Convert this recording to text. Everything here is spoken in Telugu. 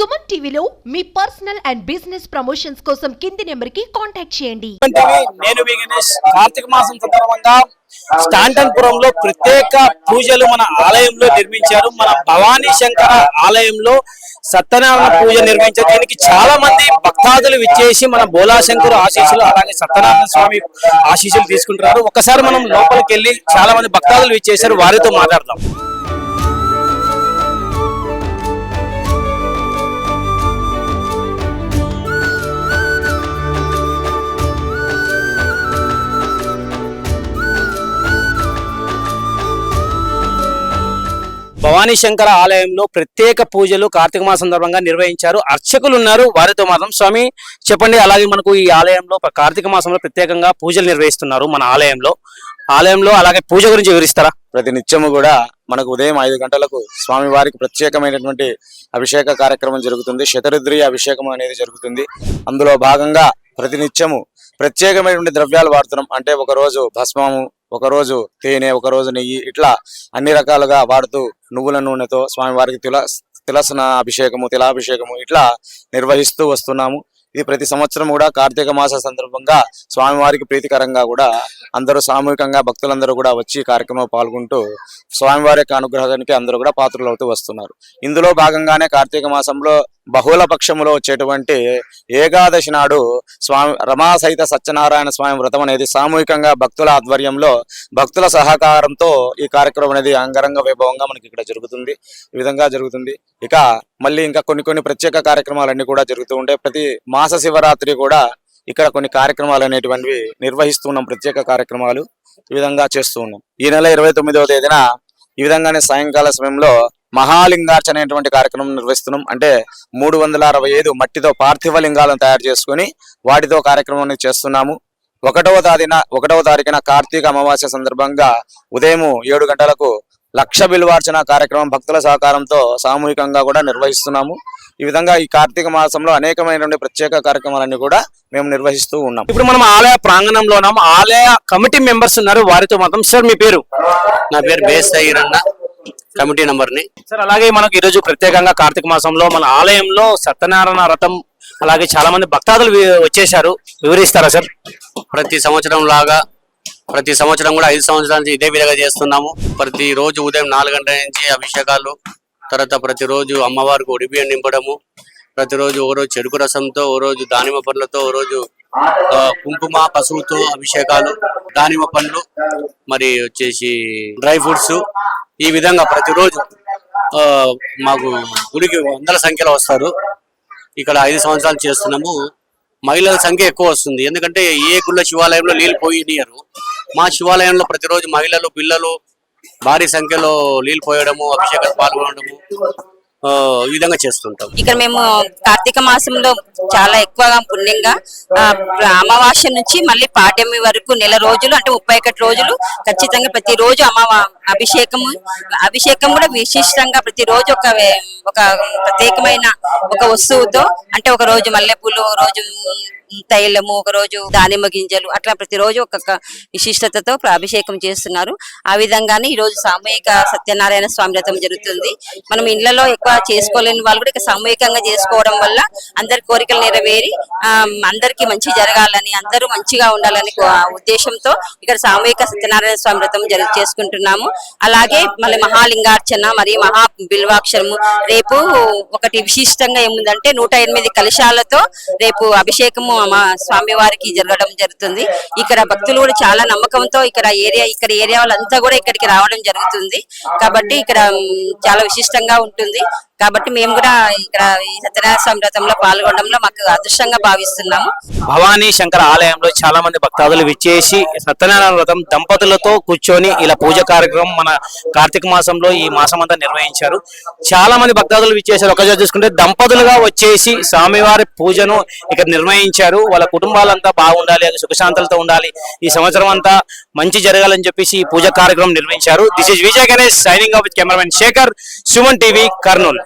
సుమన్ టీవీలో మీ పర్సనల్ అండ్ బిజినెస్ ప్రమోషన్స్ కోసం కింది నెంబర్ కి కాంటాక్ట్ చేయండి. నేను మీ గణేష్. కార్తీక మాసం సందర్భంగా స్టాంటన్పురంలో ప్రత్యేక పూజలు మన ఆలయంలో నిర్మించారు. మన భవానీ శంకర ఆలయంలో సత్యనారాయణ పూజ నిర్వహించారు. దీనికి చాలా మంది భక్తాదులు విచ్చేసి మన బోలాశంకరు ఆశీస్సులు అలాగే సత్యనారాయణ స్వామి ఆశీస్సులు తీసుకుంటున్నారు. ఒక్కసారి మనం లోపలికి వెళ్ళి చాలా మంది భక్తాదులు విచ్చేశారు, వారితో మాట్లాడదాం. భవానీ శంకర ఆలయంలో ప్రత్యేక పూజలు కార్తీక మాసం సందర్భంగా నిర్వహించారు. అర్చకులు ఉన్నారు, వారితో మాత్రం. స్వామి చెప్పండి, అలాగే మనకు ఈ ఆలయంలో కార్తీక మాసంలో ప్రత్యేకంగా పూజలు నిర్వహిస్తున్నారు మన ఆలయంలో అలాగే పూజ గురించి వివరిస్తారా? ప్రతి నిత్యము కూడా మనకు ఉదయం 5 గంటలకు స్వామి వారికి ప్రత్యేకమైనటువంటి అభిషేక కార్యక్రమం జరుగుతుంది. శతరుద్రీయ అభిషేకం అనేది జరుగుతుంది. అందులో భాగంగా ప్రతి నిత్యము ప్రత్యేకమైనటువంటి ద్రవ్యాలు వాడుతున్నాం. అంటే ఒక రోజు భస్మము, ఒక రోజు తేనె, ఒక రోజు నెయ్యి, ఇట్లా అన్ని రకాలుగా వాడుతూ నువ్వుల నూనెతో స్వామివారికి తిలసన అభిషేకము, తిలాభిషేకము ఇట్లా నిర్వహిస్తూ వస్తున్నాము. ఇది ప్రతి సంవత్సరం కూడా కార్తీక మాస సందర్భంగా స్వామివారికి ప్రీతికరంగా కూడా అందరూ సామూహికంగా భక్తులందరూ కూడా వచ్చి కార్యక్రమంలో పాల్గొంటూ స్వామివారి యొక్క అనుగ్రహానికి అందరూ కూడా పాత్రలు అవుతూ వస్తున్నారు. ఇందులో భాగంగానే కార్తీక మాసంలో బహుళ పక్షములో వచ్చేటువంటి ఏకాదశి నాడు స్వామి రమాసహిత సత్యనారాయణ స్వామి వ్రతం అనేది సామూహికంగా భక్తుల ఆధ్వర్యంలో భక్తుల సహకారంతో ఈ కార్యక్రమం అనేది అంగరంగ వైభవంగా మనకి ఇక్కడ జరుగుతుంది. ఈ విధంగా జరుగుతుంది. ఇక మళ్ళీ ఇంకా కొన్ని ప్రత్యేక కార్యక్రమాలన్నీ కూడా జరుగుతూ ఉంటాయి. ప్రతి మాస శివరాత్రి కూడా ఇక్కడ కొన్ని కార్యక్రమాలు అనేటువంటివి నిర్వహిస్తున్నాం. ప్రత్యేక కార్యక్రమాలు ఈ విధంగా చేస్తూ ఉన్నాం. ఈ నెల 29వ తేదీన ఈ విధంగానే సాయంకాల సమయంలో మహాలింగార్చన అనేటువంటి కార్యక్రమం నిర్వహిస్తున్నాం. అంటే 365 మట్టితో పార్థివ లింగాలను తయారు చేసుకుని వాటితో కార్యక్రమాన్ని చేస్తున్నాము. 1వ తారీఖున కార్తీక అమావాస్య సందర్భంగా ఉదయం 7 గంటలకు లక్ష బిల్వార్చన కార్యక్రమం భక్తుల సహకారంతో సామూహికంగా కూడా నిర్వహిస్తున్నాము. ఈ విధంగా ఈ కార్తీక మాసంలో అనేకమైనటువంటి ప్రత్యేక కార్యక్రమాలన్నీ కూడా మేము నిర్వహిస్తూ ఉన్నాం. ఇప్పుడు మనం ఆలయ ప్రాంగణంలో ఉన్నాం. ఆలయ కమిటీ మెంబర్స్ ఉన్నారు, వారితో మాత్రం. సార్ మీ పేరు? నా పేరు బేస్ అయ్యరన్న, కమిటీ నంబర్ని. సార్ అలాగే మనకు ఈరోజు ప్రత్యేకంగా కార్తీక మాసంలో మన ఆలయంలో సత్యనారాయణ వ్రతం అలాగే చాలా మంది భక్తాదులు వచ్చేశారు, వివరిస్తారా సార్? ప్రతి సంవత్సరం లాగా ప్రతి సంవత్సరం కూడా 5 సంవత్సరాల నుంచి ఇదే విధంగా చేస్తున్నాము. ప్రతి రోజు ఉదయం 4 గంటల నుంచి అభిషేకాలు, తర్వాత ప్రతిరోజు అమ్మవారికి ఒడిబియ్యం నింపడము, ప్రతిరోజు ఓ రోజు చెరుకు రసంతో, ఓ రోజు దానిమ్మ పండ్లతో, ఓ రోజు కుంకుమ పసుపుతో అభిషేకాలు, దానిమ్మ పండ్లు, మరి వచ్చేసి డ్రై ఫ్రూట్స్. ఈ విధంగా ప్రతిరోజు మాకు గుడికి వందల సంఖ్యలో వస్తారు. ఇక్కడ 5 సంవత్సరాలు చేస్తున్నాము. మహిళల సంఖ్య ఎక్కువ వస్తుంది, ఎందుకంటే ఏ గుళ్ళ శివాలయంలో నీళ్ళు పోయినారు. మా శివాలయంలో ప్రతిరోజు మహిళలు, పిల్లలు భారీ సంఖ్యలో నీళ్ళు పోయడము, అభిషేకాలు పాల్గొనడము ఈ విధంగా చేస్తుంటాం. ఇక్కడ మేము కార్తీక మాసంలో చాలా ఎక్కువగా పుణ్యంగా అమావాస్య నుంచి మళ్ళీ పాడ్యమి వరకు నెల రోజులు, అంటే 31 రోజులు ఖచ్చితంగా ప్రతిరోజు అభిషేకం కూడా విశిష్టంగా ప్రతిరోజు ఒక ప్రత్యేకమైన ఒక వస్తువుతో, అంటే ఒక రోజు మల్లెపూలు, ఒక రోజు తైలము, ఒక రోజు దానిమ్మ గింజలు, అట్లా ప్రతిరోజు ఒక్కొక్క విశిష్టతతో అభిషేకం చేస్తున్నారు. ఆ విధంగానే ఈ రోజు సామూహిక సత్యనారాయణ స్వామి వ్రతం జరుగుతుంది. మనం ఇళ్లలో ఎక్కువ చేసుకోలేని వాళ్ళు కూడా ఇక సామూహికంగా చేసుకోవడం వల్ల అందరి కోరికలు నెరవేరి అందరికి మంచి జరగాలని, అందరూ మంచిగా ఉండాలని ఉద్దేశంతో ఇక్కడ సామూహిక సత్యనారాయణ స్వామి వ్రతం చేసుకుంటున్నాము. అలాగే మళ్ళీ మహాలింగార్చన మరియు మహా బిల్వాక్షరము. రేపు ఒకటి విశిష్టంగా ఏముందంటే 108 కలశాలతో రేపు అభిషేకము మా స్వామి వారికి జరగడం జరుగుతుంది. ఇక్కడ భక్తులు కూడా చాలా నమ్మకంతో ఇక్కడ ఏరియా వాళ్ళంతా కూడా ఇక్కడికి రావడం జరుగుతుంది. కాబట్టి ఇక్కడ చాలా విశిష్టంగా ఉంటుంది. కాబట్టి మేము కూడా ఇక్కడ ఈ సత్యనారాయణ స్వామి వ్రతంలో పాల్గొనడంలో మాకు అదృష్టంగా భావిస్తున్నాము. భవానీ శంకర ఆలయంలో చాలా మంది భక్తాదులు విచ్చేసి సత్యనారాయణ వ్రతం దంపతులతో కూర్చొని ఇలా పూజ కార్యక్రమం మన కార్తీక మాసంలో ఈ మాసం అంతా నిర్వహించారు. చాలా మంది భక్తాదులు విచ్చేశారు. ఒకసారి చూసుకుంటే దంపతులుగా వచ్చేసి స్వామివారి పూజను ఇక్కడ నిర్వహించారు. వాళ్ళ కుటుంబాలంతా బాగుండాలి, సుఖశాంతులతో ఉండాలి, ఈ సంవత్సరం అంతా మంచి జరగాలని చెప్పేసి ఈ పూజ కార్యక్రమం నిర్వహించారు. This is Vijay Ganesh signing off with cameraman Shekhar, Suman TV, Kurnool.